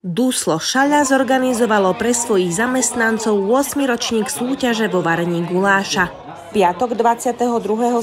Duslo Šaľa zorganizovalo pre svojich zamestnancov 8. ročník súťaže vo varení guláša. Piatok 22.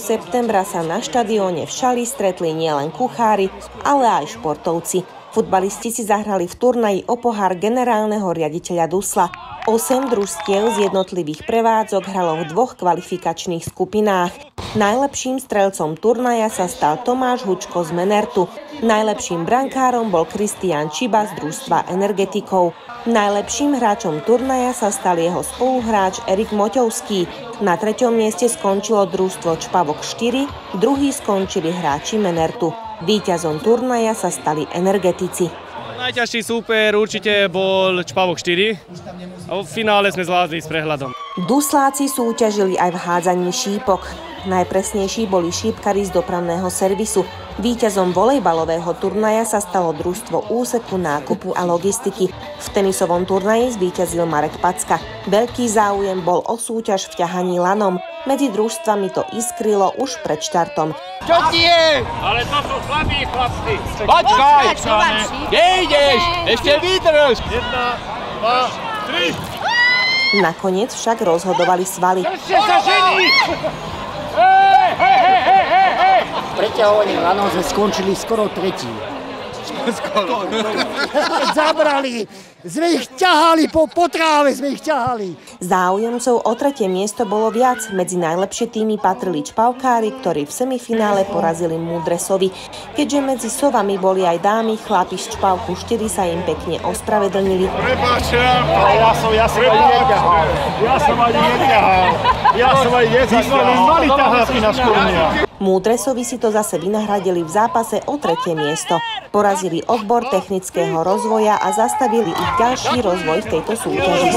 septembra sa na štadióne v Šali stretli nielen kuchári, ale aj športovci. Futbalisti si zahrali v turnaji o pohár generálneho riaditeľa Dusla. 8 družstiev z jednotlivých prevádzok hralo v 2 kvalifikačných skupinách. Najlepším strelcom turnaja sa stal Tomáš Hučko z Menertu. Najlepším brankárom bol Kristián Čiba z družstva Energetikov. Najlepším hráčom turnaja sa stal jeho spoluhráč Erik Moťovský. Na 3. mieste skončilo družstvo Čpavok 4, druhý skončili hráči Menertu. Víťazom turnaja sa stali Energetici. Najťažší súper určite bol Čpavok 4 a v finále sme zvládli s prehľadom. Dusláci súťažili aj v hádzaní šípok. Najpresnejší boli šípkari z dopravného servisu. Víťazom volejbalového turnaja sa stalo družstvo úseku nákupu a logistiky. V tenisovom turnaji zvíťazil Marek Packa. Veľký záujem bol o súťaž v ťahaní lanom. Medzi družstvami to iskrilo už pred štartom. Čo ti je? Ale to sú slabí chlapci. Počkaj! Kde ideš? Ešte vydrž! 1, 2, 3. Nakoniec však rozhodovali svaly. Držte sa, žení! Preťahovaním lanov sme skončili skoro tretí. Zabrali, sme ich ťahali, po tráve sme ich ťahali. Záujemcov o 3. miesto bolo viac. Medzi najlepšie týmy patrili čpavkári, ktorí v semifinále porazili Múdresovi. Keďže medzi sovami boli aj dámy, chlapi z Čpavku 4 sa im pekne ospravedlnili. Prepáčam, ale ja som aj neťahal. Mali ťaháky na školenia. Múdresovi si to zase vynahradili v zápase o 3. miesto. Porazili odbor technického rozvoja a zastavili ich ďalší rozvoj v tejto súťaži.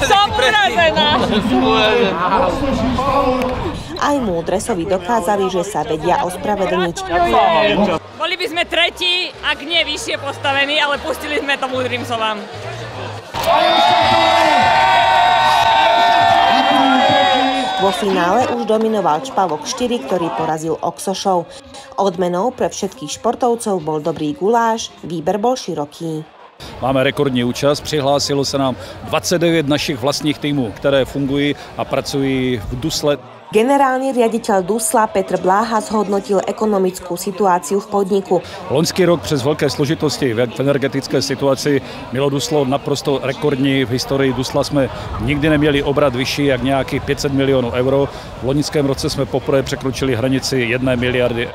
Som urazená! Aj Múdresovi dokázali, že sa vedia ospravedlniť. Boli by sme tretí, ak nie vyššie postavení, ale pustili sme to múdrym sovám. Vo finále už dominoval Čpavok 4, ktorý porazil Oksošov. Odmenou pre všetkých športovcov bol dobrý guláš, výber bol široký. Máme rekordní účast, přihlásilo se nám 29 našich vlastních týmů, které fungují a pracují v Dusle. Generálny riaditeľ Dusla Petr Bláha zhodnotil ekonomickú situáciu v podniku. Loňský rok přes velké složitosti v energetické situaci mělo Duslo naprosto rekordní. V historii Dusla jsme nikdy neměli obrat vyšší jak nějakých 500 milionů euro. V loňském roce jsme poprvé překročili hranici 1 miliardy.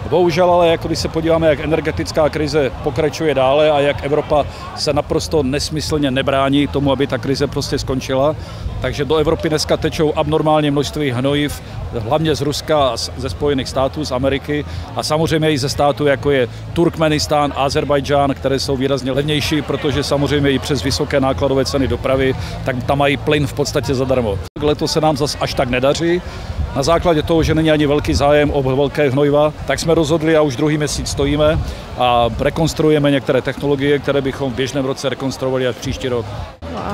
Bohužel ale, jako když se podíváme, jak energetická krize pokračuje dále a jak Evropa se naprosto nesmyslně nebrání tomu, aby ta krize prostě skončila, takže do Evropy dneska tečou abnormálně množství hnojiv, hlavně z Ruska a ze Spojených států, z Ameriky a samozřejmě i ze států, jako je Turkmenistán, Azerbajdžán, které jsou výrazně levnější, protože samozřejmě i přes vysoké nákladové ceny dopravy, tak tam mají plyn v podstatě zadarmo. Letos se nám zas až tak nedaří. Na základě toho, že není ani velký zájem o velké hnojiva, tak jsme rozhodli a už druhý měsíc stojíme a rekonstruujeme některé technologie, které bychom v běžném roce rekonstruovali až příští rok.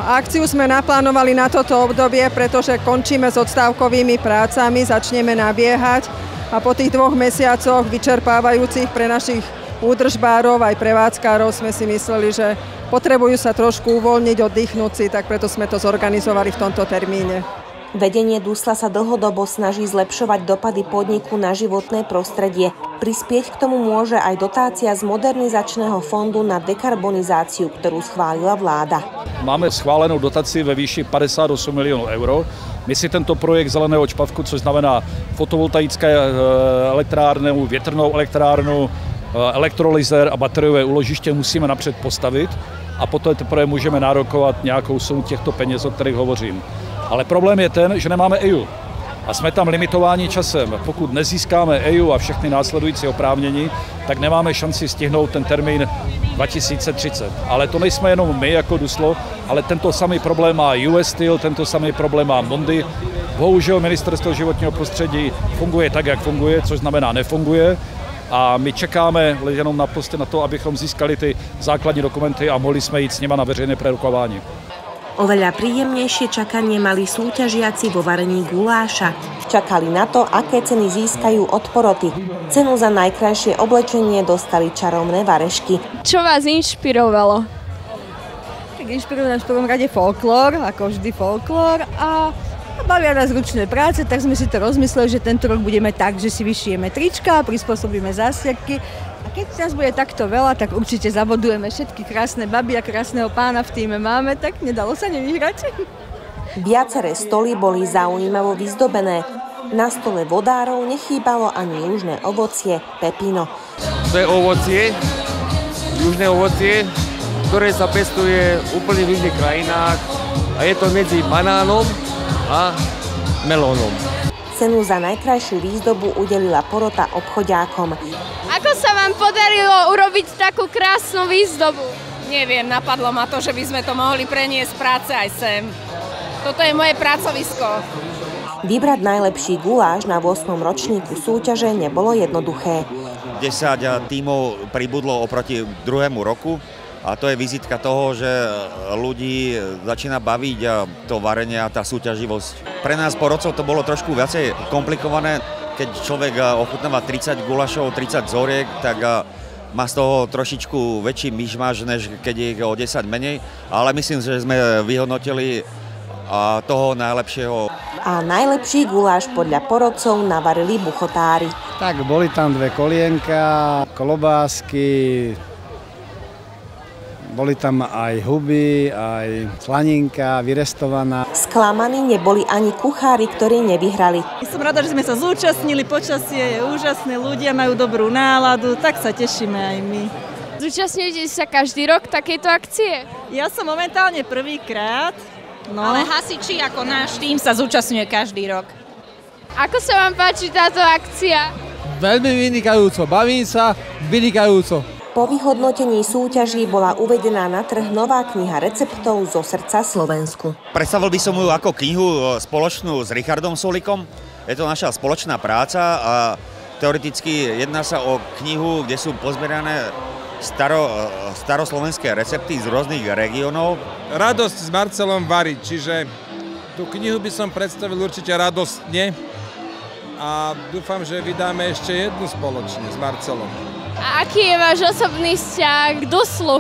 Akciu sme naplánovali na toto obdobie, pretože končíme s odstávkovými prácami, začneme nabiehať a po tých 2 mesiacoch vyčerpávajúcich pre našich údržbárov aj prevádzkárov sme si mysleli, že potrebujú sa trošku uvoľniť, oddychnúť si, tak preto sme to zorganizovali v tomto termíne. Vedenie Dusla sa dlhodobo snaží zlepšovať dopady podniku na životné prostredie. Prispieť k tomu môže aj dotácia z modernizačného fondu na dekarbonizáciu, ktorú schválila vláda. Máme schválenou dotaci ve výši 58 milionů euro. My si tento projekt Zeleného Čpavku, což znamená fotovoltaické elektrárnu, větrnou elektrárnu, elektrolyzer a bateriové úložiště musíme napřed postavit a potom teprve můžeme nárokovat nějakou sumu těchto peněz, o kterých hovořím. Ale problém je ten, že nemáme EIA a jsme tam limitováni časem. Pokud nezískáme EIA a všechny následující oprávnění, tak nemáme šanci stihnout ten termín 2030. Ale to nejsme jenom my jako Duslo, ale tento samý problém má US Steel, tento samý problém má Mondi. Bohužel Ministerstvo životního prostředí funguje tak, jak funguje, což znamená nefunguje. A my čekáme jenom na to, abychom získali ty základní dokumenty a mohli jsme jít s nimi na veřejné prerokování. Oveľa príjemnejšie čakanie mali súťažiaci vo varení guláša. Čakali na to, aké ceny získajú od poroty. Cenu za najkrajšie oblečenie dostali čarovné varešky. Čo vás inšpirovalo? Tak inšpirujú nás v prvom rade folklór, ako vždy folklór, a bavia nás ručné práce, tak sme si to rozmysleli, že tento rok budeme tak, že si vyšijeme trička, prispôsobíme zásiaky. A keď nás bude takto veľa, tak určite zabodujeme všetky krásne baby a krásneho pána v tíme máme, tak nedalo sa nevyhrať. Viaceré stoly boli zaujímavo vyzdobené. Na stole vodárov nechýbalo ani južné ovocie, pepino. To je ovocie, južné ovocie, ktoré sa pestuje úplne v južných krajinách a je to medzi banánom a melónom. Cenu za najkrajšiu výzdobu udelila porota obchodiákom. Ako sa vám podarilo urobiť takú krásnu výzdobu? Neviem, napadlo ma to, že by sme to mohli preniesť z práce aj sem. Toto je moje pracovisko. Vybrať najlepší guláš na 8. ročníku súťaže nebolo jednoduché. 10 tímov pribudlo oproti druhému roku a to je vizitka toho, že ľudí začína baviť to varenie a tá súťaživosť. Pre nás porodcov to bolo trošku viacej komplikované. Keď človek ochutnáva 30 gulášov, 30 zoriek, tak má z toho trošičku väčší myšmaš, než keď je o 10 menej, ale myslím, že sme vyhodnotili toho najlepšieho. A najlepší guláš podľa porodcov navarili buchotári. Tak boli tam 2 kolienka, klobásky, boli tam aj huby, aj slaninka vyrestovaná. Sklamaní neboli ani kuchári, ktorí nevyhrali. Som rada, že sme sa zúčastnili, počasie je úžasné, ľudia majú dobrú náladu, tak sa tešíme aj my. Zúčastňujete sa každý rok takejto akcie? Ja som momentálne prvýkrát. No. Ale hasiči ako náš tým sa zúčastňuje každý rok. Ako sa vám páči táto akcia? Veľmi vynikajúco, bavím sa vynikajúco. Po vyhodnotení súťaží bola uvedená na trh nová kniha receptov zo srdca Slovensku. Predstavil by som ju ako knihu spoločnú s Richardom Solikom. Je to naša spoločná práca a teoreticky jedná sa o knihu, kde sú pozbierané staroslovenské recepty z rôznych regiónov. Radosť s Marcelom variť, čiže tú knihu by som predstavil určite radostne a dúfam, že vydáme ešte jednu spoločne s Marcelom. A aký je váš osobný vzťah k Duslu?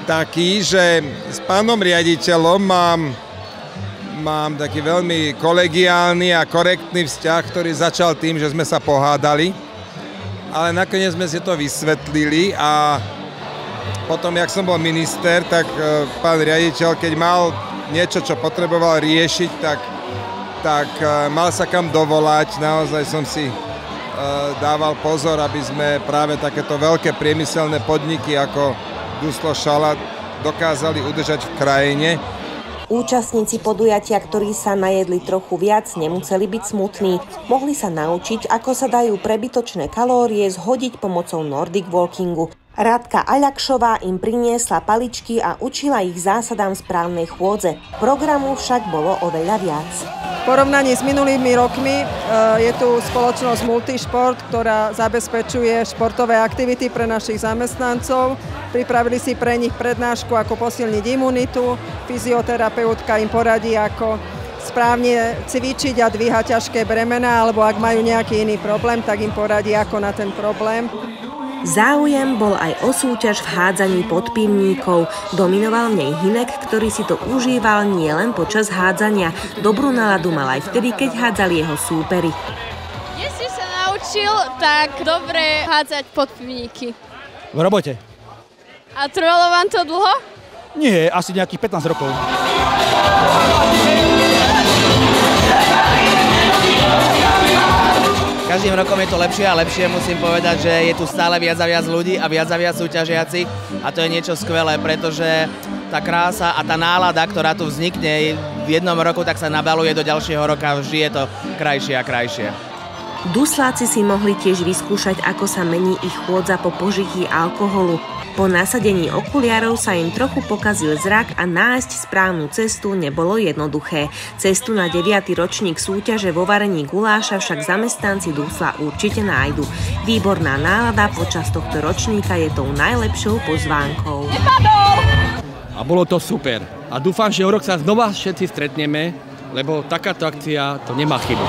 Taký, že s pánom riaditeľom mám taký veľmi kolegiálny a korektný vzťah, ktorý začal tým, že sme sa pohádali, ale nakoniec sme si to vysvetlili a potom, jak som bol minister, tak pán riaditeľ, keď mal niečo, čo potreboval riešiť, tak mal sa kam dovolať. Naozaj som si dával pozor, aby sme práve takéto veľké priemyselné podniky ako Duslo Šalát dokázali udržať v krajine. Účastníci podujatia, ktorí sa najedli trochu viac, nemuseli byť smutní. Mohli sa naučiť, ako sa dajú prebytočné kalórie zhodiť pomocou Nordic Walkingu. Radka Aľakšová im priniesla paličky a učila ich zásadám správnej chôdze. Programu však bolo oveľa viac. V porovnaní s minulými rokmi je tu spoločnosť Multišport, ktorá zabezpečuje športové aktivity pre našich zamestnancov. Pripravili si pre nich prednášku, ako posilniť imunitu. Fyzioterapeutka im poradí, ako správne cvičiť a dvíhať ťažké bremená, alebo ak majú nejaký iný problém, tak im poradí, ako na ten problém. Záujem bol aj o súťaž v hádzaní podpivníkov. Dominoval v nej Hinek, ktorý si to užíval nielen počas hádzania. Dobrú náladu mal aj vtedy, keď hádzali jeho súperi. Kde si sa naučil tak dobre hádzať podpivníky? V robote. A trvalo vám to dlho? Nie, asi nejakých 15 rokov. Každým rokom je to lepšie a lepšie, musím povedať, že je tu stále viac a viac ľudí a viac súťažiacich a to je niečo skvelé, pretože tá krása a tá nálada, ktorá tu vznikne v jednom roku, tak sa nabaluje do ďalšieho roka, vždy je to krajšie a krajšie. Dusláci si mohli tiež vyskúšať, ako sa mení ich chôdza po požití alkoholu. Po nasadení okuliarov sa im trochu pokazil zrak a nájsť správnu cestu nebolo jednoduché. Cestu na 9. ročník súťaže vo varení guláša však zamestnanci Dusla určite nájdu. Výborná nálada počas tohto ročníka je tou najlepšou pozvánkou. a bolo to super. A dúfam, že o rok sa znova všetci stretneme, lebo takáto akcia to nemá chybu.